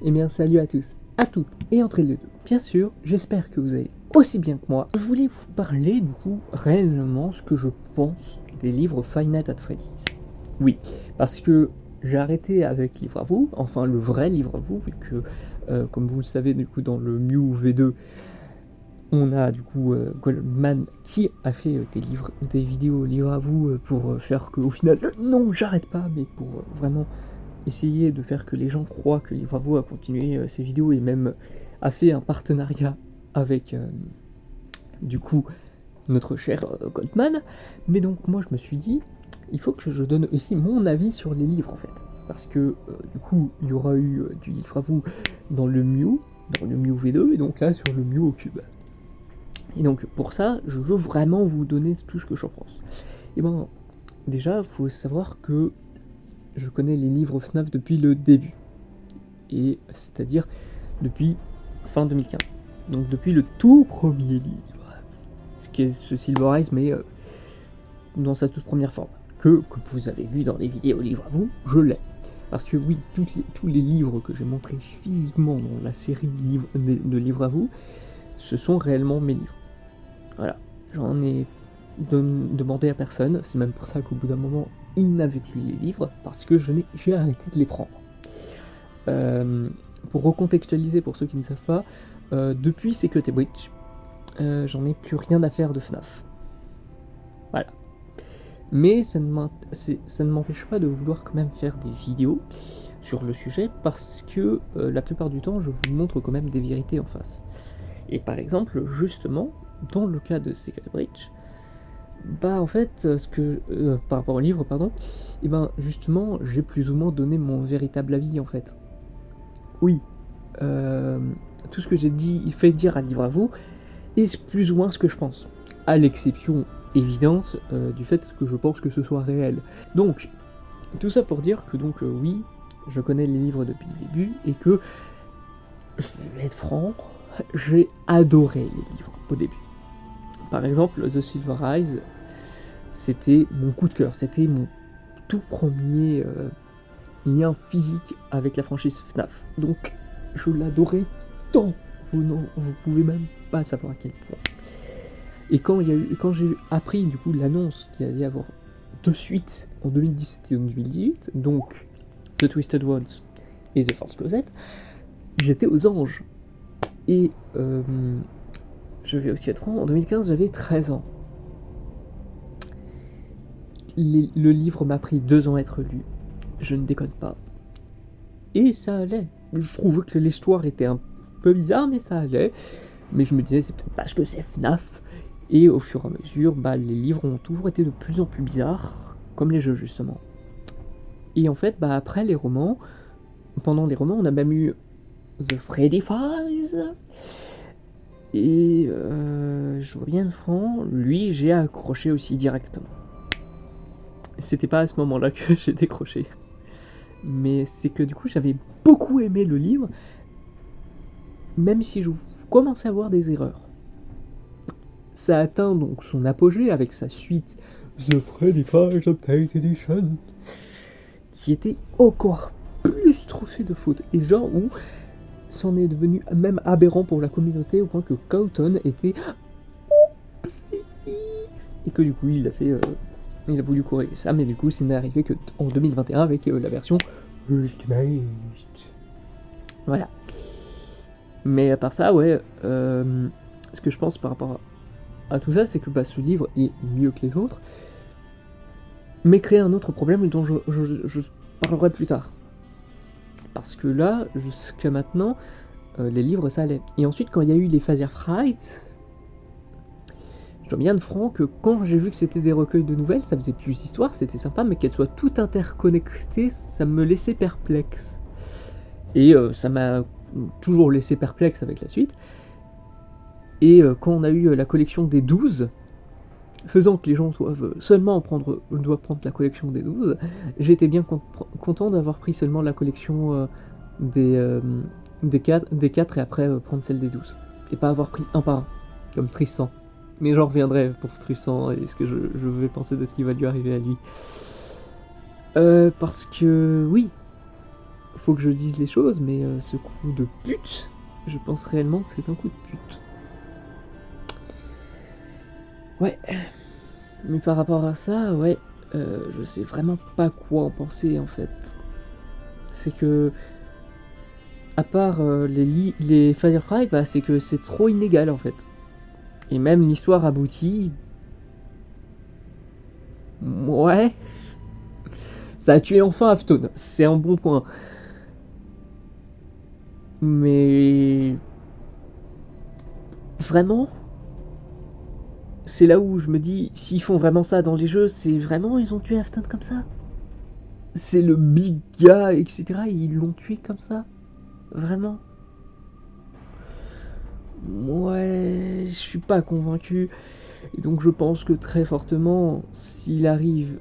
Eh bien salut à tous, à toutes et entre les deux. Bien sûr, j'espère que vous allez aussi bien que moi. Je voulais vous parler du coup réellement ce que je pense des livres Five Nights at Freddy's. Oui, parce que j'ai arrêté avec Livre à vous, enfin le vrai Livre à vous, vu que comme vous le savez du coup dans le Mew V2, on a du coup Goldman qui a fait des vidéos Livre à vous pour faire qu'au final, non j'arrête pas, mais pour vraiment essayer de faire que les gens croient que Livre à vous a continué ses vidéos et même a fait un partenariat avec du coup notre cher Goldman. Mais donc moi je me suis dit, il faut que je donne aussi mon avis sur les livres en fait. Parce que du coup il y aura eu du Livre à vous dans le Mew V2 et donc là sur le Mew au cube. Et donc pour ça, je veux vraiment vous donner tout ce que j'en pense. Et ben déjà, il faut savoir que je connais les livres FNAF depuis le début. Et c'est-à-dire depuis fin 2015. Donc depuis le tout premier livre. Ce qui est ce Silver Eyes, mais dans sa toute première forme. Que vous avez vu dans les vidéos Livre à vous, je l'ai. Parce que oui, tous les livres que j'ai montrés physiquement dans la série de Livre à vous, ce sont réellement mes livres. Voilà, j'en ai demandé à personne, c'est même pour ça qu'au bout d'un moment, il n'avait plus les livres, parce que j'ai arrêté de les prendre. Pour recontextualiser pour ceux qui ne savent pas, depuis Secret Breach, j'en ai plus rien à faire de FNAF. Voilà. Mais ça ne m'empêche pas de vouloir quand même faire des vidéos sur le sujet, parce que la plupart du temps, je vous montre quand même des vérités en face. Et par exemple, justement, dans le cas de Secret Breach, bah en fait, par rapport au livre, pardon, et ben justement, j'ai plus ou moins donné mon véritable avis en fait. Oui, tout ce que j'ai fait dire à Livre à vous est plus ou moins ce que je pense, à l'exception évidente du fait que je pense que ce soit réel. Donc, tout ça pour dire que donc oui, je connais les livres depuis le début et que, je vais être franc, j'ai adoré les livres au début. Par exemple, The Silver Eyes, c'était mon coup de cœur, c'était mon tout premier lien physique avec la franchise FNAF. Donc, je l'adorais tant, vous pouvez même pas savoir à quel point. Et quand j'ai appris du coup l'annonce qu'il allait y avoir 2 suites en 2017 et en 2018, donc The Twisted Ones et The Force Closet, j'étais aux anges. Et je vais aussi être franc, en 2015 j'avais 13 ans. Le livre m'a pris 2 ans à être lu, je ne déconne pas. Et ça allait. Je trouvais que l'histoire était un peu bizarre, mais ça allait. Mais je me disais, c'est peut-être parce que c'est FNAF. Et au fur et à mesure, bah, les livres ont toujours été de plus en plus bizarres, comme les jeux justement. Et en fait, bah, après les romans, pendant les romans, on a même eu The Freddy Files. Et je vois bien franc, lui, j'ai accroché aussi directement. C'était pas à ce moment-là que j'ai décroché. Mais c'est que du coup, j'avais beaucoup aimé le livre, même si je commençais à voir des erreurs. Ça atteint donc son apogée avec sa suite The Freddy Files Update Edition, qui était encore plus truffée de fautes, et genre où c'en est devenu même aberrant pour la communauté au point que Cowton était et que du coup il a voulu corriger ça, mais du coup c'est n'arrivé que en 2021 avec la version Ultimate. Voilà. Mais à part ça, ouais, ce que je pense par rapport à tout ça, c'est que bah, ce livre est mieux que les autres, mais crée un autre problème dont je parlerai plus tard. Parce que là, jusqu'à maintenant, les livres ça allait. Et ensuite, quand il y a eu les Phaser Fright, je dois bien être franc que quand j'ai vu que c'était des recueils de nouvelles, ça faisait plus histoire, c'était sympa, mais qu'elles soient toutes interconnectées, ça me laissait perplexe. Et ça m'a toujours laissé perplexe avec la suite. Et quand on a eu la collection des 12, faisant que les gens doivent seulement prendre la collection des 12, j'étais bien content d'avoir pris seulement la collection des 4 et après prendre celle des 12. Et pas avoir pris un par un, comme Tristan. Mais j'en reviendrai pour Tristan et ce que je vais penser de ce qui va lui arriver à lui. Parce que oui, faut que je dise les choses, mais ce coup de pute, je pense réellement que c'est un coup de pute. Ouais. Mais par rapport à ça, ouais, je sais vraiment pas quoi en penser en fait. C'est que, à part les Firefly, bah, c'est que c'est trop inégal en fait. Et même l'histoire aboutit. Ouais. Ça a tué enfin Afton, c'est un bon point. Mais. Vraiment, c'est là où je me dis, s'ils font vraiment ça dans les jeux, c'est vraiment ils ont tué Afton comme ça? C'est le big gars, etc. Et ils l'ont tué comme ça? Vraiment? Ouais, je suis pas convaincu. Et donc je pense que très fortement, s'il arrive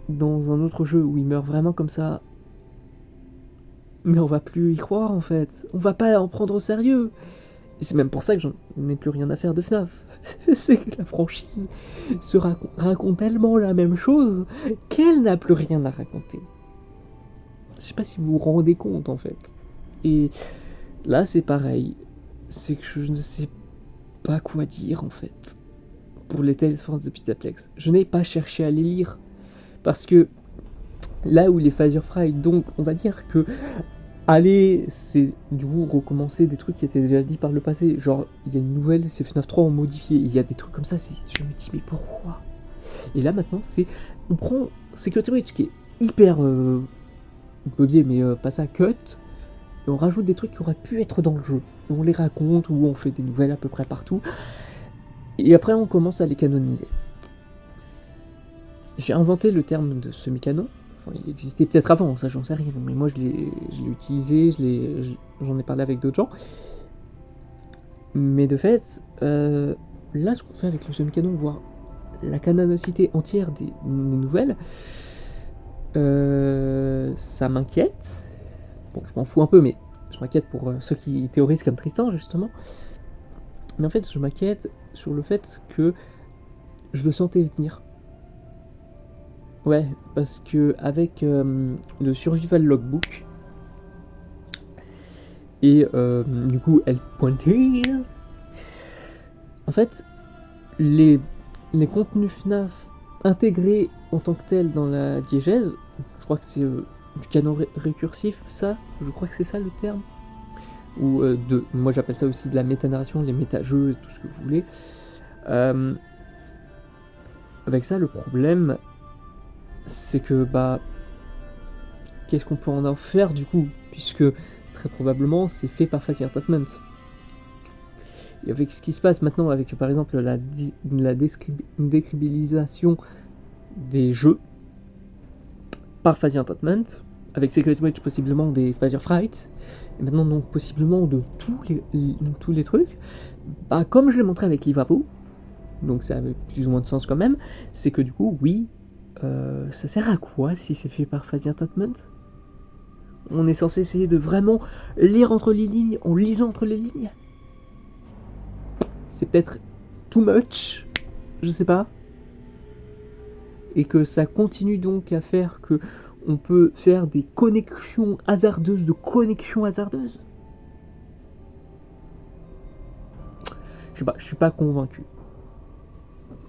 dans un autre jeu où il meurt vraiment comme ça, mais on va plus y croire en fait. On va pas en prendre au sérieux. Et c'est même pour ça que j'en ai plus rien à faire de FNAF. C'est que la franchise se raconte tellement la même chose qu'elle n'a plus rien à raconter. Je sais pas si vous vous rendez compte en fait. Et là c'est pareil. C'est que je ne sais pas quoi dire en fait. Pour les Tales Force de Pitaplex. Je n'ai pas cherché à les lire. Parce que là où les Firefly, donc on va dire que allez, c'est du coup recommencer des trucs qui étaient déjà dit par le passé. Genre, il y a une nouvelle, c'est FNAF 3 en modifié. Il y a des trucs comme ça, je me dis, mais pourquoi? Et là maintenant, on prend Security Breach qui est hyper buggé, mais pas ça, cut. Et on rajoute des trucs qui auraient pu être dans le jeu. Et on les raconte, ou on fait des nouvelles à peu près partout. Et après, on commence à les canoniser. J'ai inventé le terme de semi-canon. Enfin, il existait peut-être avant, ça j'en sais rien, mais moi je l'ai utilisé, j'en ai parlé avec d'autres gens. Mais de fait, là ce qu'on fait avec le semi-canon, voire la canonicité entière des nouvelles, ça m'inquiète. Bon, je m'en fous un peu, mais je m'inquiète pour ceux qui théorisent comme Tristan, justement. Mais en fait, je m'inquiète sur le fait que je le sentais venir. Ouais, parce que avec le Survival Logbook et du coup elle pointait. En fait, les contenus FNAF intégrés en tant que tels dans la diégèse, je crois que c'est du canon récursif, ça, je crois que c'est ça le terme. Ou moi j'appelle ça aussi de la méta-narration, les méta-jeux et tout ce que vous voulez. Avec ça, le problème, c'est que qu'est-ce qu'on peut en faire du coup, puisque très probablement c'est fait par Fuzzy Entertainment. Et avec ce qui se passe maintenant avec par exemple la décribilisation des jeux par Fuzzy Entertainment, avec Secret Breach possiblement des Fireflight, et maintenant donc possiblement de tous les trucs, comme je l'ai montré avec Livrapo, donc ça avait plus ou moins de sens quand même, c'est que du coup oui, ça sert à quoi si c'est fait par Fuzzy Entertainment? On est censé essayer de vraiment lire entre les lignes en lisant entre les lignes? C'est peut-être too much, je sais pas. Et que ça continue donc à faire que on peut faire des connexions hasardeuses de connexions hasardeuses. Je sais pas, je suis pas convaincu.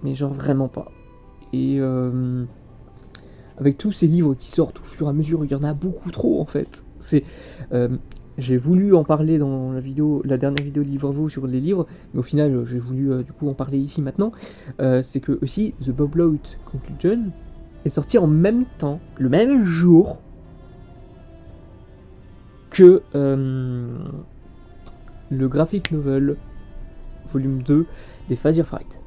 Mais genre vraiment pas. Et avec tous ces livres qui sortent au fur et à mesure, il y en a beaucoup trop en fait. J'ai voulu en parler dans la dernière vidéo de Livre-vous sur les livres, mais au final j'ai voulu du coup en parler ici maintenant. C'est que aussi The Bob Lout Conclusion est sorti en même temps, le même jour que le graphic novel volume 2 des Fireflight.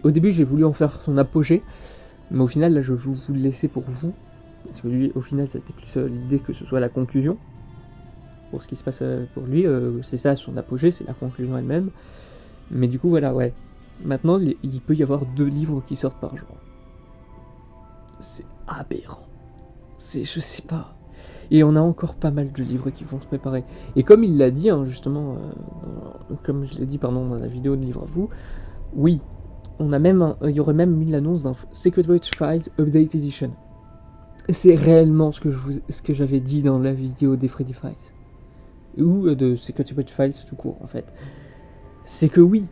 Au début j'ai voulu en faire son apogée, mais au final là je vais vous le laisser pour vous. Parce que lui, au final, c'était plus l'idée que ce soit la conclusion. Pour ce qui se passe pour lui, c'est ça son apogée, c'est la conclusion elle-même. Mais du coup, voilà, ouais. Maintenant, il peut y avoir 2 livres qui sortent par jour. C'est aberrant. Je sais pas. Et on a encore pas mal de livres qui vont se préparer. Et comme il l'a dit, hein, justement, comme je l'ai dit dans la vidéo de Livre à vous, oui, il y aurait même eu l'annonce d'un Secret Breach Files Update Edition. c'est réellement ce que j'avais dit dans la vidéo des Freddy Files. Ou de Secret Files tout court, en fait. C'est que oui,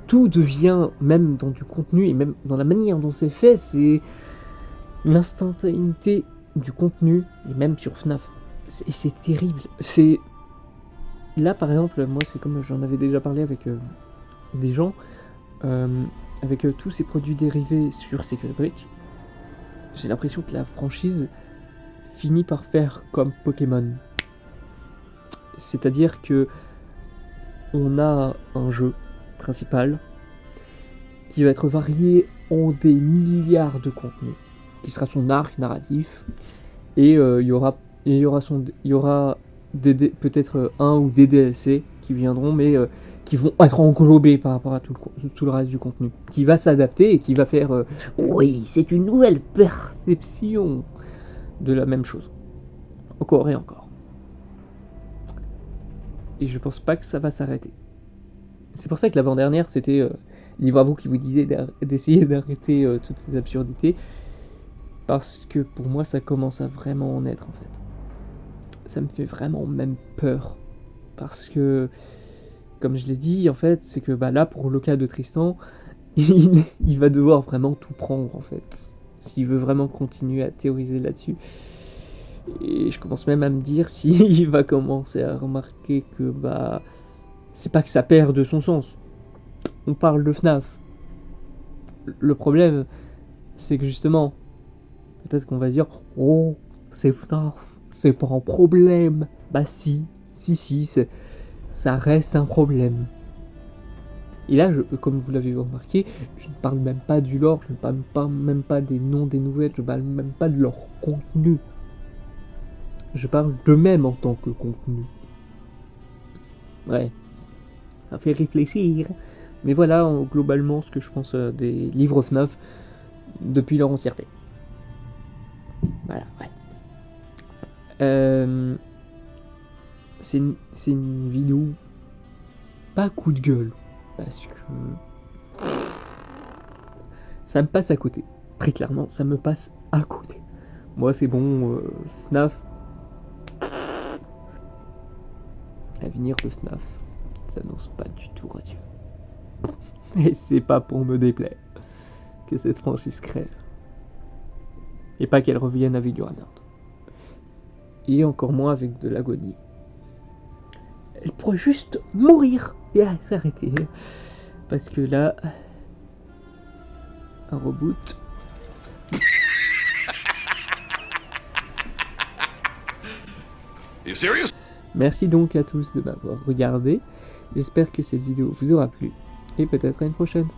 tout devient, même dans du contenu, et même dans la manière dont c'est fait, c'est l'instantanéité du contenu, et même sur FNAF. C'est terrible. C'est... Là, par exemple, moi, c'est comme j'en avais déjà parlé avec des gens, avec tous ces produits dérivés sur Secret Breach, j'ai l'impression que la franchise finit par faire comme Pokémon. C'est-à-dire que on a un jeu principal qui va être varié en des milliards de contenus, qui sera son arc narratif, et il y aura peut-être un ou des DLC qui viendront, mais qui vont être englobés par rapport à tout le reste du contenu, qui va s'adapter et qui va faire oui, c'est une nouvelle perception de la même chose, encore et encore. Et je pense pas que ça va s'arrêter. C'est pour ça que l'avant-dernière, c'était Livre à vous qui vous disait d'essayer d'arrêter toutes ces absurdités, parce que pour moi, ça commence à vraiment en être, en fait. Ça me fait vraiment même peur, parce que, comme je l'ai dit, en fait, c'est que là, pour le cas de Tristan, il va devoir vraiment tout prendre, en fait, s'il veut vraiment continuer à théoriser là-dessus. Et je commence même à me dire s'il va commencer à remarquer que c'est pas que ça perd de son sens. On parle de FNAF. Le problème, c'est que justement, peut-être qu'on va dire oh, c'est FNAF, c'est pas un problème. Bah si, ça reste un problème. Et là, comme vous l'avez remarqué, je ne parle même pas du lore, je ne parle même pas des noms des nouvelles, je ne parle même pas de leur contenu. Je parle d'eux-mêmes en tant que contenu. Ouais, ça fait réfléchir. Mais voilà, globalement, ce que je pense des livres FNAF depuis leur entièreté. Voilà, ouais. C'est une vidéo pas coup de gueule, parce que ça me passe à côté. Très clairement, ça me passe à côté. Moi, c'est bon, FNAF. L'avenir de FNAF s'annonce pas du tout radieux. Et c'est pas pour me déplaire que cette franchise crève. Et pas qu'elle revienne avec du rameur. Et encore moins avec de l'agonie. Elle pourrait juste mourir et s'arrêter. Parce que là, un reboot. You serious? Merci donc à tous de m'avoir regardé. J'espère que cette vidéo vous aura plu. Et peut-être à une prochaine.